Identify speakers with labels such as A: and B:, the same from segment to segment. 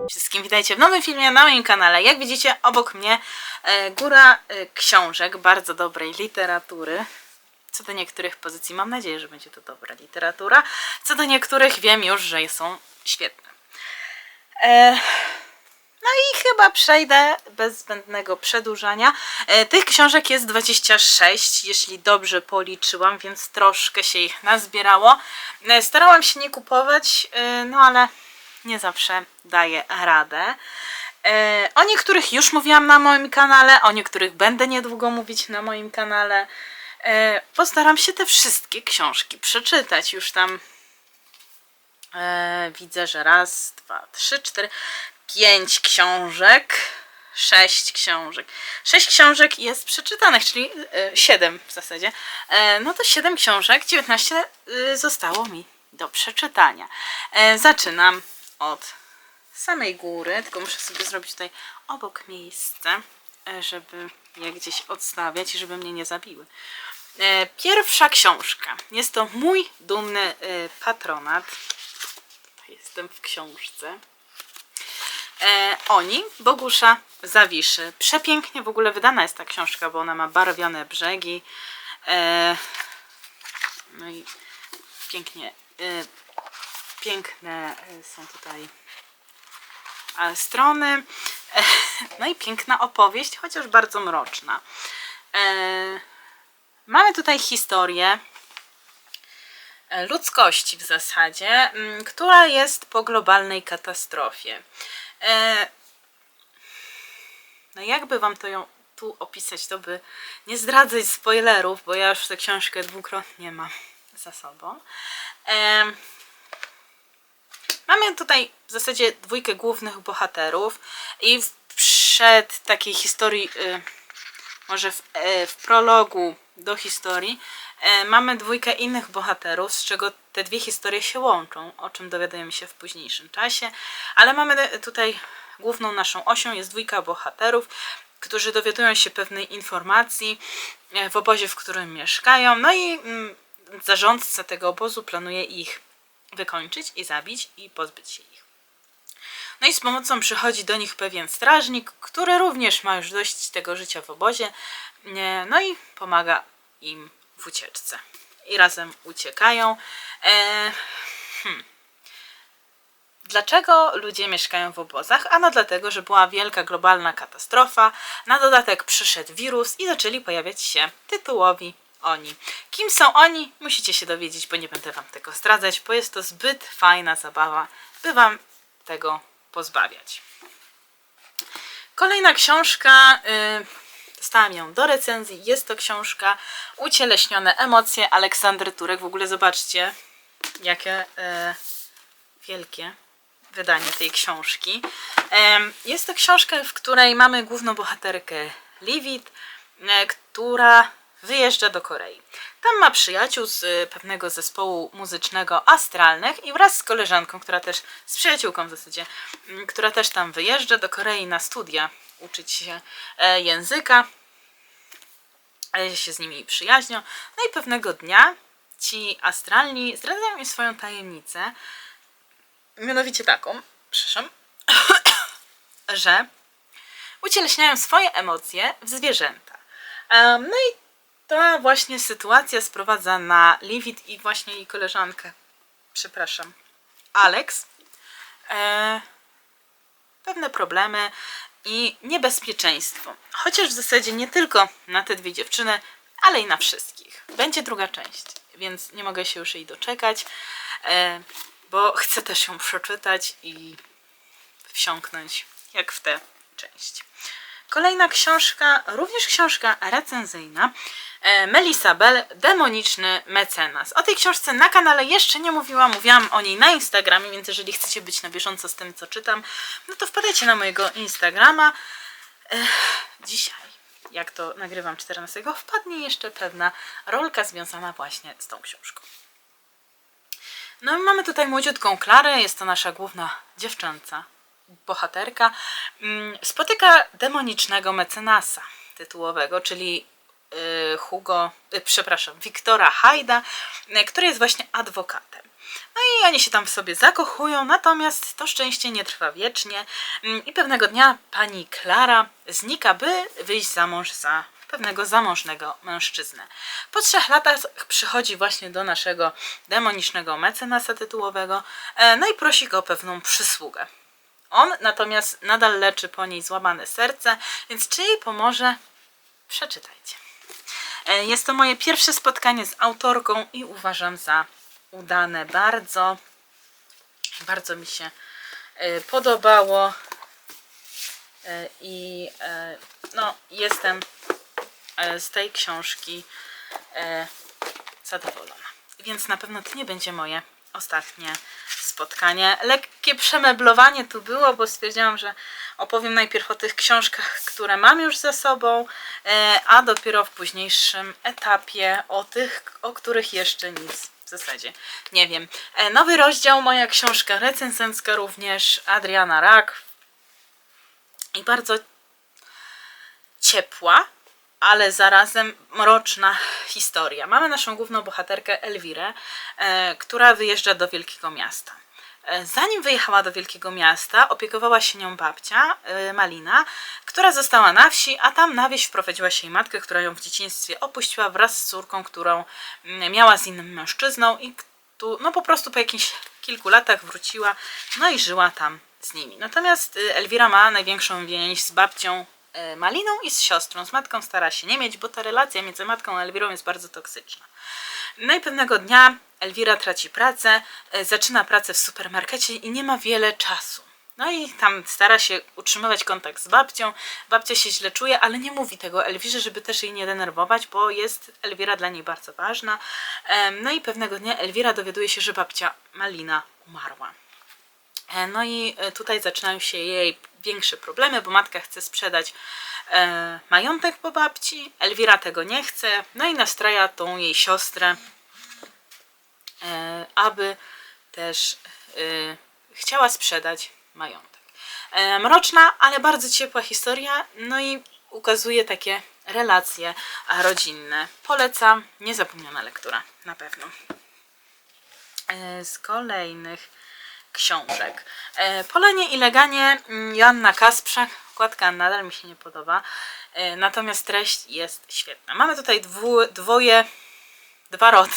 A: Wszystkim witajcie w nowym filmie na moim kanale. Jak widzicie, obok mnie góra książek bardzo dobrej literatury. Co do niektórych pozycji mam nadzieję, że będzie to dobra literatura. Co do niektórych wiem już, że są świetne. No i chyba przejdę bez zbędnego przedłużania. Tych książek jest 26, jeśli dobrze policzyłam, więc troszkę się ich nazbierało. Starałam się nie kupować, no ale nie zawsze daję radę. O niektórych już mówiłam na moim kanale, o niektórych będę niedługo mówić na moim kanale. Postaram się te wszystkie książki przeczytać. Już tam widzę, że raz, dwa, trzy, cztery, 5 książek, 6 książek. 6 książek jest przeczytanych, czyli 7 w zasadzie. No to 7 książek, 19 zostało mi do przeczytania. Zaczynam od samej góry, tylko muszę sobie zrobić tutaj obok miejsce, żeby je gdzieś odstawiać i żeby mnie nie zabiły. Pierwsza książka. Jest to Mój dumny patronat. Jestem w książce. Oni, Bogusza Zawiszy. Przepięknie w ogóle wydana jest ta książka, bo ona ma barwione brzegi. No i pięknie, piękne są tutaj strony. No i piękna opowieść, chociaż bardzo mroczna. Mamy tutaj historię ludzkości w zasadzie, która jest po globalnej katastrofie. No jakby wam to ją tu opisać, to by nie zdradzać spoilerów, bo ja już tę książkę dwukrotnie mam za sobą. Mamy tutaj w zasadzie dwójkę głównych bohaterów i przed takiej historii, może w prologu do historii, mamy dwójkę innych bohaterów, z czego te dwie historie się łączą, o czym dowiadujemy się w późniejszym czasie, ale mamy tutaj główną naszą osią jest dwójka bohaterów, którzy dowiadują się pewnej informacji w obozie, w którym mieszkają, no i zarządca tego obozu planuje ich wykończyć i zabić i pozbyć się ich. No i z pomocą przychodzi do nich pewien strażnik, który również ma już dość tego życia w obozie, no i pomaga im w ucieczce. I razem uciekają. Dlaczego ludzie mieszkają w obozach? Ano dlatego, że była wielka globalna katastrofa, na dodatek przyszedł wirus i zaczęli pojawiać się tytułowi oni. Kim są oni? Musicie się dowiedzieć, bo nie będę wam tego zdradzać, bo jest to zbyt fajna zabawa, by wam tego pozbawiać. Kolejna książka, dostałam ją do recenzji, jest to książka Ucieleśnione emocje Aleksandry Turek. W ogóle zobaczcie, jakie wielkie wydanie tej książki. Jest to książka, w której mamy główną bohaterkę Livit, która wyjeżdża do Korei. Tam ma przyjaciół z pewnego zespołu muzycznego Astralnych i wraz z koleżanką, która też, z przyjaciółką w zasadzie, która też tam wyjeżdża do Korei na studia, uczyć się języka, się z nimi przyjaźnią. No i pewnego dnia ci astralni zdradzają mi swoją tajemnicę, mianowicie taką, przepraszam, że ucieleśniają swoje emocje w zwierzęta. No i ta właśnie sytuacja sprowadza na Livit i właśnie jej koleżankę, przepraszam, Alex, pewne problemy i niebezpieczeństwo. Chociaż w zasadzie nie tylko na te dwie dziewczyny, ale i na wszystkich. Będzie druga część, więc nie mogę się już jej doczekać, bo chcę też ją przeczytać i wsiąknąć jak w tę część. Kolejna książka, również książka recenzyjna, Melissa Bell, Demoniczny mecenas. O tej książce na kanale jeszcze nie mówiłam, mówiłam o niej na Instagramie, więc jeżeli chcecie być na bieżąco z tym, co czytam, no to wpadajcie na mojego Instagrama. Dzisiaj, jak to nagrywam 14, wpadnie jeszcze pewna rolka związana właśnie z tą książką. No i mamy tutaj młodziutką Klarę, jest to nasza główna dziewczęca bohaterka. Spotyka demonicznego mecenasa tytułowego, czyli Wiktora Hajda, który jest właśnie adwokatem. No i oni się tam w sobie zakochują, natomiast to szczęście nie trwa wiecznie i pewnego dnia pani Klara znika, by wyjść za mąż za pewnego zamożnego mężczyznę. Po 3 latach przychodzi właśnie do naszego demonicznego mecenasa tytułowego, no i prosi go o pewną przysługę. On natomiast nadal leczy po niej złamane serce, więc czy jej pomoże? Przeczytajcie. Jest to moje pierwsze spotkanie z autorką i uważam za udane bardzo. Bardzo mi się podobało i no, jestem z tej książki zadowolona. Więc na pewno to nie będzie moje ostatnie spotkanie. Lekkie przemeblowanie tu było, bo stwierdziłam, że opowiem najpierw o tych książkach, które mam już za sobą, a dopiero w późniejszym etapie o tych, o których jeszcze nic w zasadzie nie wiem. Nowy rozdział, moja książka recenzencka również, Adriana Rak. I bardzo ciepła, ale zarazem mroczna historia. Mamy naszą główną bohaterkę Elwirę, która wyjeżdża do wielkiego miasta. Zanim wyjechała do wielkiego miasta, opiekowała się nią babcia, Malina, która została na wsi, a tam na wieś wprowadziła się jej matkę, która ją w dzieciństwie opuściła wraz z córką, którą miała z innym mężczyzną i no po prostu po jakichś kilku latach wróciła, no i żyła tam z nimi. Natomiast Elwira ma największą więź z babcią Maliną i z siostrą. Z matką stara się nie mieć, bo ta relacja między matką a Elwirą jest bardzo toksyczna. No i pewnego dnia Elwira traci pracę, zaczyna pracę w supermarkecie i nie ma wiele czasu. No i tam stara się utrzymywać kontakt z babcią. Babcia się źle czuje, ale nie mówi tego Elwirze, żeby też jej nie denerwować, bo jest Elwira dla niej bardzo ważna. No i pewnego dnia Elwira dowiaduje się, że babcia Malina umarła. No i tutaj zaczynają się jej większe problemy, bo matka chce sprzedać majątek po babci, Elwira tego nie chce, no i nastraja tą jej siostrę, aby też chciała sprzedać majątek. Mroczna, ale bardzo ciepła historia, no i ukazuje takie relacje rodzinne. Polecam, niezapomniana lektura, na pewno. Z kolejnych książek. Polenie i leganie Joanna Kasprzak. Okładka nadal mi się nie podoba, natomiast treść jest świetna. Mamy tutaj dwa rody,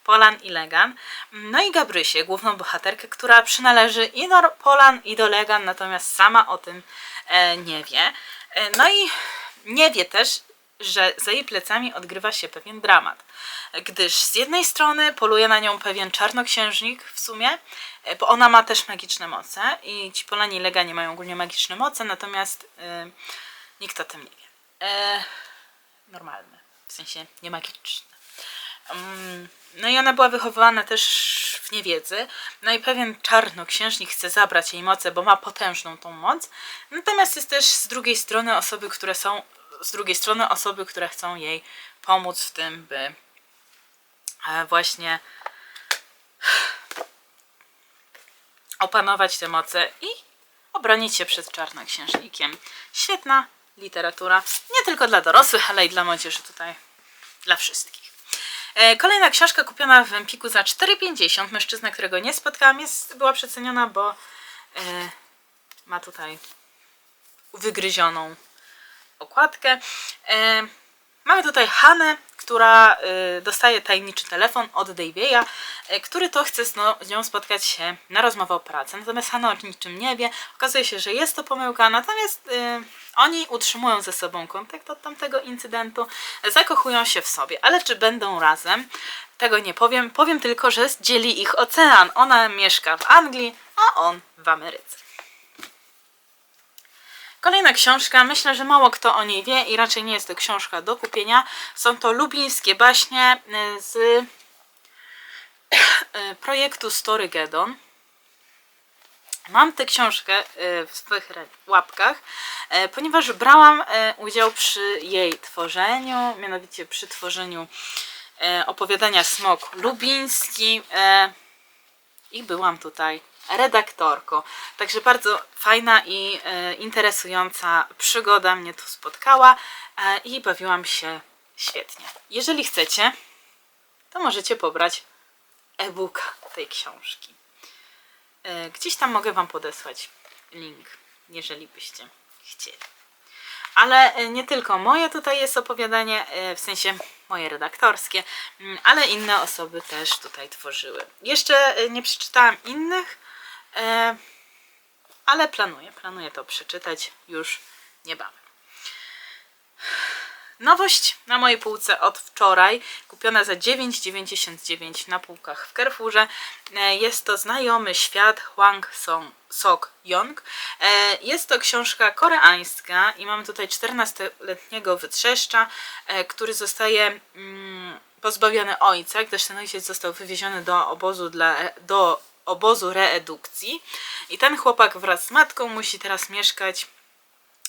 A: Polan i Legan. No i Gabrysię, główną bohaterkę, która przynależy i do Polan, i do Legan, natomiast sama o tym nie wie. No i nie wie też, że za jej plecami odgrywa się pewien dramat, gdyż z jednej strony poluje na nią pewien czarnoksiężnik w sumie, bo ona ma też magiczne moce i ci Polani i Leganie mają ogólnie magiczne moce, natomiast nikt o tym nie wie. Normalne, w sensie nie magiczne. No i ona była wychowywana też w niewiedzy, no i pewien czarnoksiężnik chce zabrać jej moce, bo ma potężną tą moc, natomiast jest też z drugiej strony osoby, które chcą jej pomóc w tym, by właśnie opanować te moce i obronić się przed czarnoksiężnikiem. Świetna literatura, nie tylko dla dorosłych, ale i dla młodzieży, tutaj dla wszystkich. Kolejna książka kupiona w Empiku za 4,50. Mężczyzna, którego nie spotkałam, była przeceniona, bo ma tutaj wygryzioną okładkę. Mamy tutaj Hannę, która dostaje tajemniczy telefon od Daviea, który to chce z nią spotkać się na rozmowę o pracy. Natomiast Hanna o niczym nie wie. Okazuje się, że jest to pomyłka, natomiast oni utrzymują ze sobą kontakt od tamtego incydentu, zakochują się w sobie. Ale czy będą razem? Tego nie powiem. Powiem tylko, że dzieli ich ocean. Ona mieszka w Anglii, a on w Ameryce. Kolejna książka, myślę, że mało kto o niej wie i raczej nie jest to książka do kupienia. Są to lubińskie baśnie z projektu Storygeddon. Mam tę książkę w swoich łapkach, ponieważ brałam udział przy jej tworzeniu, mianowicie przy tworzeniu opowiadania Smok Lubiński i byłam tutaj redaktorką. Także bardzo fajna i interesująca przygoda mnie tu spotkała i bawiłam się Świetnie. Jeżeli chcecie, to możecie pobrać e-booka tej książki. Gdzieś tam mogę Wam podesłać link, jeżeli byście chcieli. Ale nie tylko moje tutaj jest opowiadanie, w sensie moje redaktorskie, ale inne osoby też tutaj tworzyły. Jeszcze nie przeczytałam innych, ale planuję to przeczytać już niebawem. Nowość na mojej półce od wczoraj, kupiona za 9,99 na półkach w Carrefourze. Jest to Znajomy świat Hwang Sok-yong. Jest to książka koreańska i mamy tutaj 14-letniego wytrzeszcza, który zostaje pozbawiony ojca, gdyż ten ojciec został wywieziony do obozu reedukcji. I ten chłopak wraz z matką musi teraz mieszkać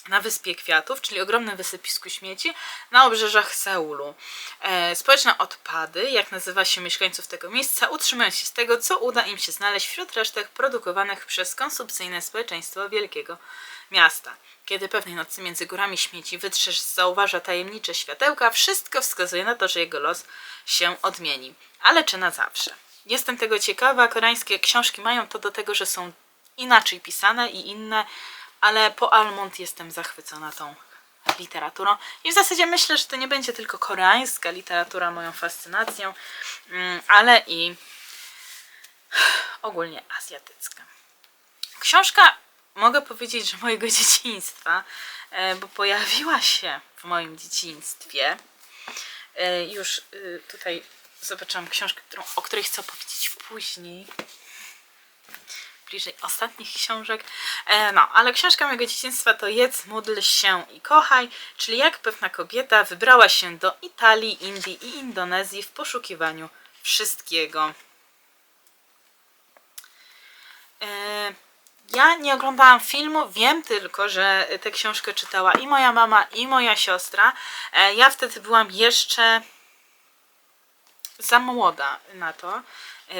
A: na Wyspie Kwiatów, czyli ogromnym wysypisku śmieci na obrzeżach Seulu. Społeczne odpady, jak nazywa się mieszkańców tego miejsca, utrzymują się z tego, co uda im się znaleźć wśród resztek produkowanych przez konsumpcyjne społeczeństwo wielkiego miasta. Kiedy pewnej nocy między górami śmieci wytrzesz zauważa tajemnicze światełka, wszystko wskazuje na to, że jego los się odmieni. Ale czy na zawsze? Jestem tego ciekawa. Koreańskie książki mają to do tego, że są inaczej pisane i inne, ale po Almond jestem zachwycona tą literaturą. I w zasadzie myślę, że to nie będzie tylko koreańska literatura moją fascynacją, ale i ogólnie azjatycka. Książka, mogę powiedzieć, że mojego dzieciństwa, bo pojawiła się w moim dzieciństwie. Już tutaj zobaczyłam książkę, o której chcę opowiedzieć później. Bliżej ostatnich książek. Ale książka mojego dzieciństwa to Jedz, módl się i kochaj, czyli jak pewna kobieta wybrała się do Italii, Indii i Indonezji w poszukiwaniu wszystkiego. Ja nie oglądałam filmu, wiem tylko, że tę książkę czytała i moja mama, i moja siostra. Ja wtedy byłam jeszcze za młoda na to,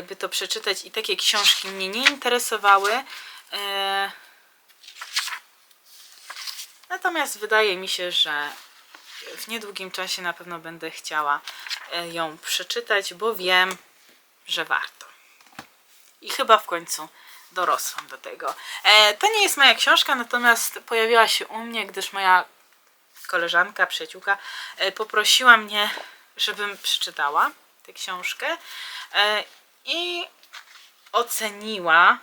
A: by to przeczytać i takie książki mnie nie interesowały. Natomiast wydaje mi się, że w niedługim czasie na pewno będę chciała ją przeczytać, bo wiem, że warto. I chyba w końcu dorosłam do tego. To nie jest moja książka, natomiast pojawiła się u mnie, gdyż moja koleżanka, przyjaciółka poprosiła mnie, żebym przeczytała tę książkę i oceniła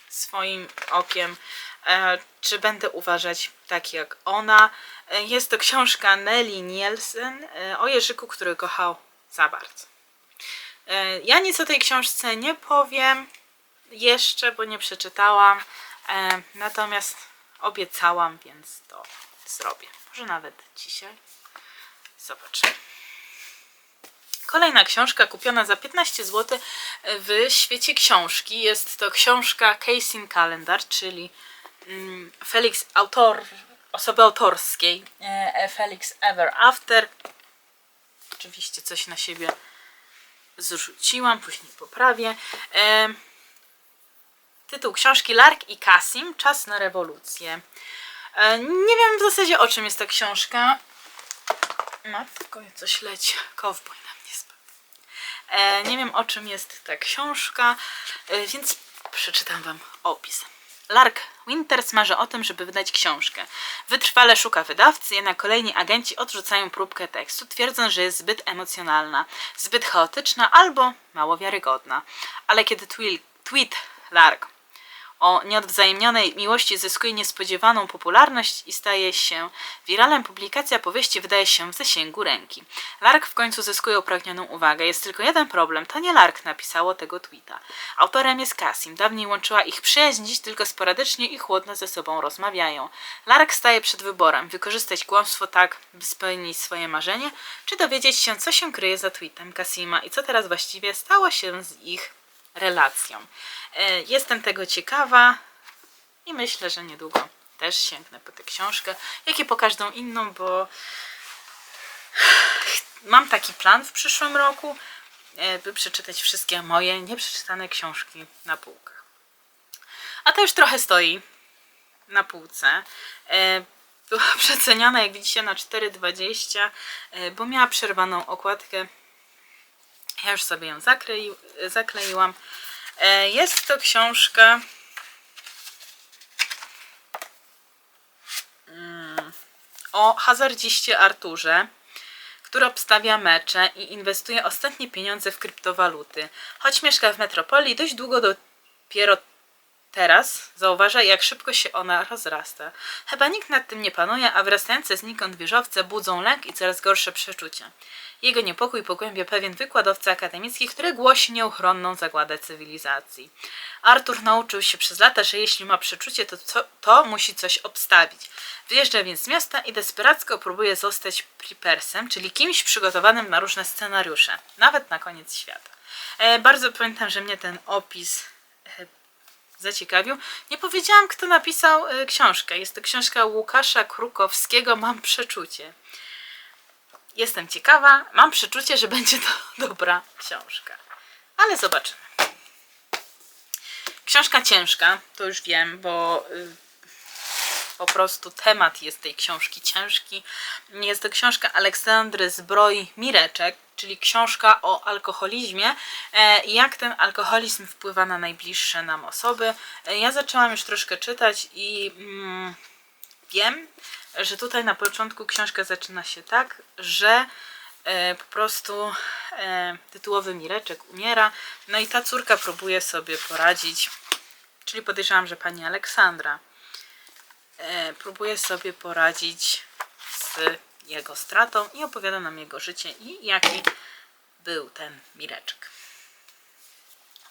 A: swoim okiem, czy będę uważać tak jak ona. Jest to książka Nelly Nielsen o Jerzyku, który kochał za bardzo. Ja nic o tej książce nie powiem jeszcze, bo nie przeczytałam, natomiast obiecałam, więc to zrobię. Może nawet dzisiaj. Zobaczymy. Kolejna książka kupiona za 15 zł w świecie książki. Jest to książka Kacing Calendar, czyli osoby autorskiej Felix Ever After. Oczywiście coś na siebie zrzuciłam, później poprawię. Tytuł książki Lark i Kasim, Czas na rewolucję. Nie wiem w zasadzie, o czym jest ta książka. Matko, coś leci. Kowboj na mnie spadł. Nie wiem, o czym jest ta książka, więc przeczytam Wam opis. Lark Winters marzy o tym, żeby wydać książkę. Wytrwale szuka wydawcy, jednak kolejni agenci odrzucają próbkę tekstu, twierdząc, że jest zbyt emocjonalna, zbyt chaotyczna albo mało wiarygodna. Ale kiedy tweet Lark o nieodwzajemnionej miłości zyskuje niespodziewaną popularność i staje się wiralem, publikacja powieści wydaje się w zasięgu ręki. Lark w końcu zyskuje upragnioną uwagę. Jest tylko jeden problem. To nie Lark napisało tego tweeta. Autorem jest Kasim. Dawniej łączyła ich przyjaźń, dziś tylko sporadycznie i chłodno ze sobą rozmawiają. Lark staje przed wyborem. Wykorzystać kłamstwo tak, by spełnić swoje marzenie, czy dowiedzieć się, co się kryje za tweetem Kasima i co teraz właściwie stało się z ich relacją. Jestem tego ciekawa i myślę, że niedługo też sięgnę po tę książkę, jak i po każdą inną, bo mam taki plan w przyszłym roku, by przeczytać wszystkie moje nieprzeczytane książki na półkach. A to już trochę stoi na półce. była przeceniona, jak widzicie, na 4,20, bo miała przerwaną okładkę. Ja już sobie ją zakleiłam. Jest to książka o hazardziście Arturze, który obstawia mecze i inwestuje ostatnie pieniądze w kryptowaluty. Choć mieszka w metropolii, dość długo dopiero teraz zauważa, jak szybko się ona rozrasta. Chyba nikt nad tym nie panuje, a wyrastające znikąd wieżowce budzą lęk i coraz gorsze przeczucia. Jego niepokój pogłębia pewien wykładowca akademicki, który głosi nieuchronną zagładę cywilizacji. Artur nauczył się przez lata, że jeśli ma przeczucie, to musi coś obstawić. Wyjeżdża więc z miasta i desperacko próbuje zostać prepersem, czyli kimś przygotowanym na różne scenariusze, nawet na koniec świata. Bardzo pamiętam, że mnie ten opis zaciekawił. Nie powiedziałam, kto napisał książkę. Jest to książka Łukasza Krukowskiego, Mam przeczucie. Jestem ciekawa, mam przeczucie, że będzie to dobra książka. Ale zobaczymy. Książka ciężka, to już wiem, bo po prostu temat jest tej książki ciężki. Jest to książka Aleksandry Zbroj-Mireczek, czyli książka o alkoholizmie i jak ten alkoholizm wpływa na najbliższe nam osoby. Ja zaczęłam już troszkę czytać i wiem, że tutaj na początku książka zaczyna się tak, że po prostu tytułowy Mireczek umiera, no i ta córka próbuje sobie poradzić, czyli podejrzewam, że pani Aleksandra próbuje sobie poradzić z jego stratą i opowiada nam jego życie i jaki był ten Mireczek.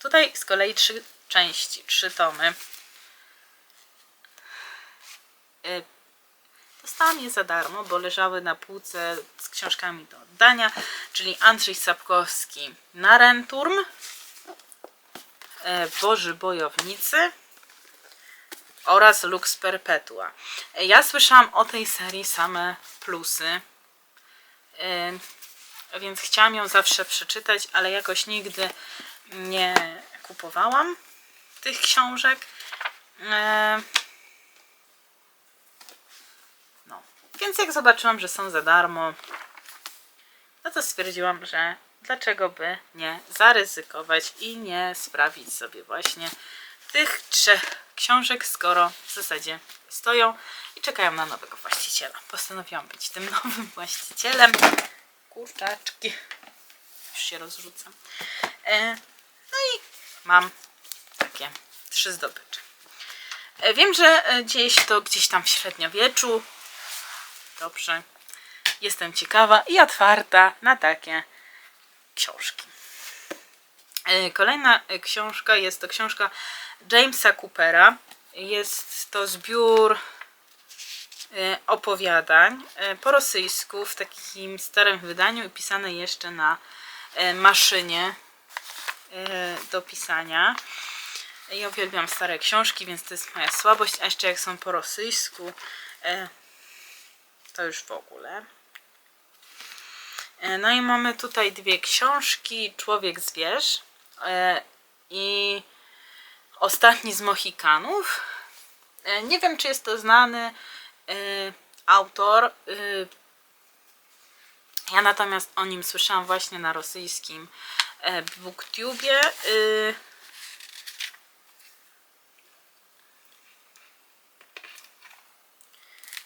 A: Tutaj z kolei 3 części, 3 tomy. Dostałam je za darmo, bo leżały na półce z książkami do oddania, czyli Andrzej Sapkowski Narenturm, Boży Bojownicy oraz Lux Perpetua. Ja słyszałam o tej serii same plusy, więc chciałam ją zawsze przeczytać, ale jakoś nigdy nie kupowałam tych książek. No, więc jak zobaczyłam, że są za darmo, no to stwierdziłam, że dlaczego by nie zaryzykować i nie sprawić sobie właśnie tych 3 książek, skoro w zasadzie stoją i czekają na nowego właściciela. Postanowiłam być tym nowym właścicielem. Kurczaczki. Już się rozrzucam. No i mam takie 3 zdobycze. Wiem, że dzieje się to gdzieś tam w średniowieczu. Dobrze. Jestem ciekawa i otwarta na takie książki. Kolejna książka jest to książka Jamesa Coopera. Jest to zbiór opowiadań po rosyjsku w takim starym wydaniu i pisane jeszcze na maszynie do pisania. Ja uwielbiam stare książki, więc to jest moja słabość, a jeszcze jak są po rosyjsku, to już w ogóle. No i mamy tutaj 2 książki, Człowiek-zwierz i Ostatni z Mohikanów. Nie wiem, czy jest to znany autor. Ja natomiast o nim słyszałam właśnie na rosyjskim BookTubie.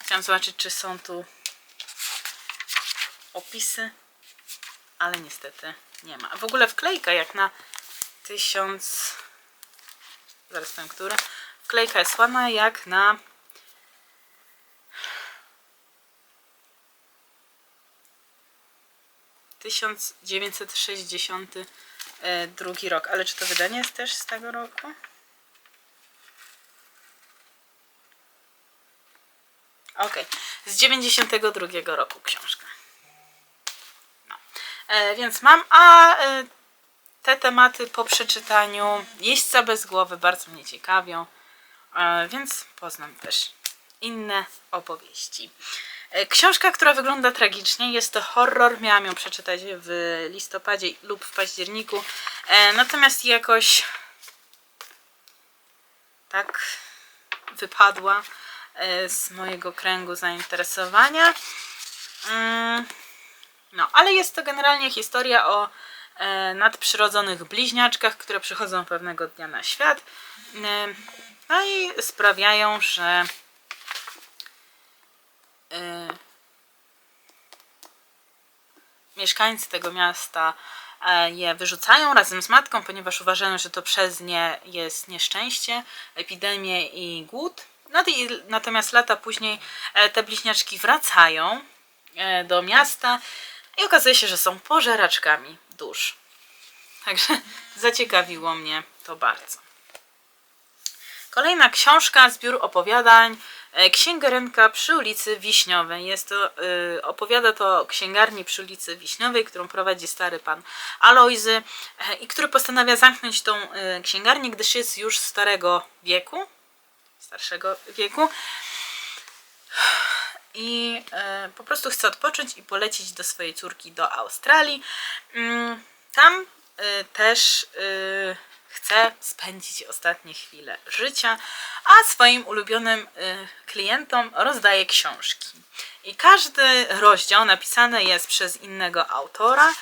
A: Chciałam zobaczyć, czy są tu opisy, ale niestety nie ma. W ogóle wklejka jak na 1000... Zaraz powiem, która. Wklejka jest ładna jak na 1962 rok. Ale czy to wydanie jest też z tego roku? Ok, z 92 roku książka. No. Więc mam, te tematy po przeczytaniu Jeźdźca bez głowy bardzo mnie ciekawią, więc poznam też inne opowieści. Książka, która wygląda tragicznie, jest to horror. Miałam ją przeczytać w listopadzie lub w październiku, natomiast jakoś tak wypadła, z mojego kręgu zainteresowania. No, ale jest to generalnie historia o nadprzyrodzonych bliźniaczkach, które przychodzą pewnego dnia na świat. No i sprawiają, że mieszkańcy tego miasta je wyrzucają razem z matką, ponieważ uważają, że to przez nie jest nieszczęście, epidemie i głód. Natomiast lata później te bliźniaczki wracają do miasta i okazuje się, że są pożeraczkami dusz. Także zaciekawiło mnie to bardzo. Kolejna książka, zbiór opowiadań Księgarenka przy ulicy Wiśniowej. Opowiada to o księgarni przy ulicy Wiśniowej, którą prowadzi stary pan Alojzy i który postanawia zamknąć tą księgarnię, gdyż jest już starszego wieku i po prostu chce odpocząć i polecieć do swojej córki do Australii. Tam też chce spędzić ostatnie chwile życia, a swoim ulubionym klientom rozdaje książki. I każdy rozdział napisany jest przez innego autora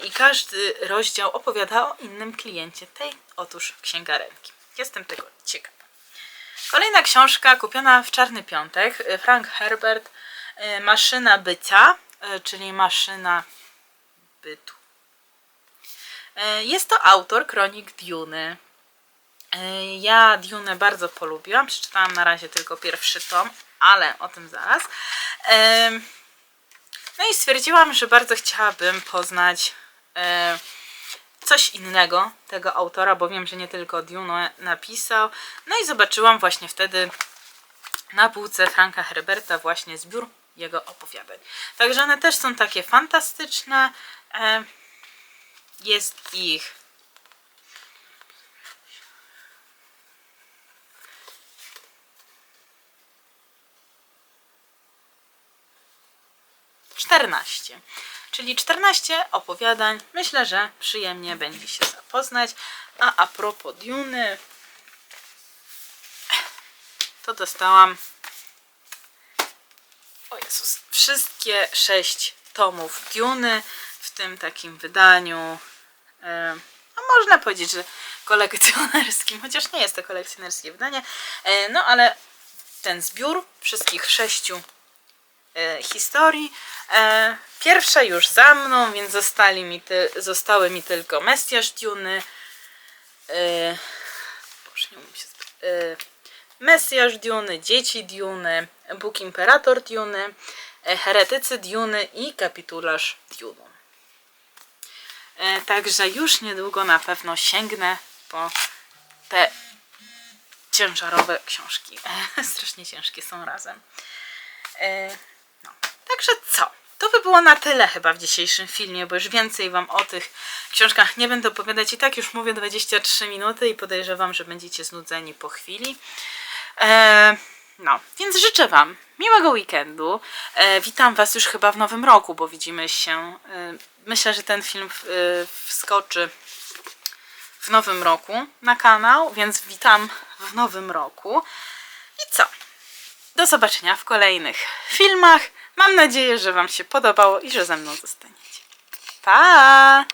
A: i każdy rozdział opowiada o innym kliencie tej otóż księgarenki. Jestem tego ciekawa. Kolejna książka kupiona w Czarny Piątek, Frank Herbert, Maszyna bycia, czyli maszyna bytu. Jest to autor kronik Duny. Ja Dunę bardzo polubiłam, przeczytałam na razie tylko pierwszy tom, ale o tym zaraz. No i stwierdziłam, że bardzo chciałabym poznać coś innego tego autora, bo wiem, że nie tylko Dunę napisał. No i zobaczyłam właśnie wtedy na półce Franka Herberta właśnie zbiór jego opowiadań. Także one też są takie fantastyczne. Jest ich 14. Czyli 14 opowiadań. Myślę, że przyjemnie będzie się zapoznać. A propos Duny, to dostałam wszystkie 6 tomów Duny w tym takim wydaniu, no można powiedzieć, że kolekcjonerskim, chociaż nie jest to kolekcjonerskie wydanie, no ale ten zbiór wszystkich 6 historii. Pierwsze już za mną, więc zostały mi tylko Mesjasz Duny, Mesjasz Duny, Dzieci Duny, Bóg Imperator Duny, Heretycy Duny i Kapitularz Duny. Także już niedługo na pewno sięgnę po te ciężarowe książki. Strasznie ciężkie są razem. No. Także co? To by było na tyle chyba w dzisiejszym filmie, bo już więcej wam o tych książkach nie będę opowiadać. I tak już mówię 23 minuty i podejrzewam, że będziecie znudzeni po chwili. No, więc życzę wam miłego weekendu. Witam was już chyba w nowym roku, bo widzimy się. Myślę, że ten film wskoczy w nowym roku na kanał, więc witam w nowym roku. I co? Do zobaczenia w kolejnych filmach. Mam nadzieję, że wam się podobało i że ze mną zostaniecie. Pa!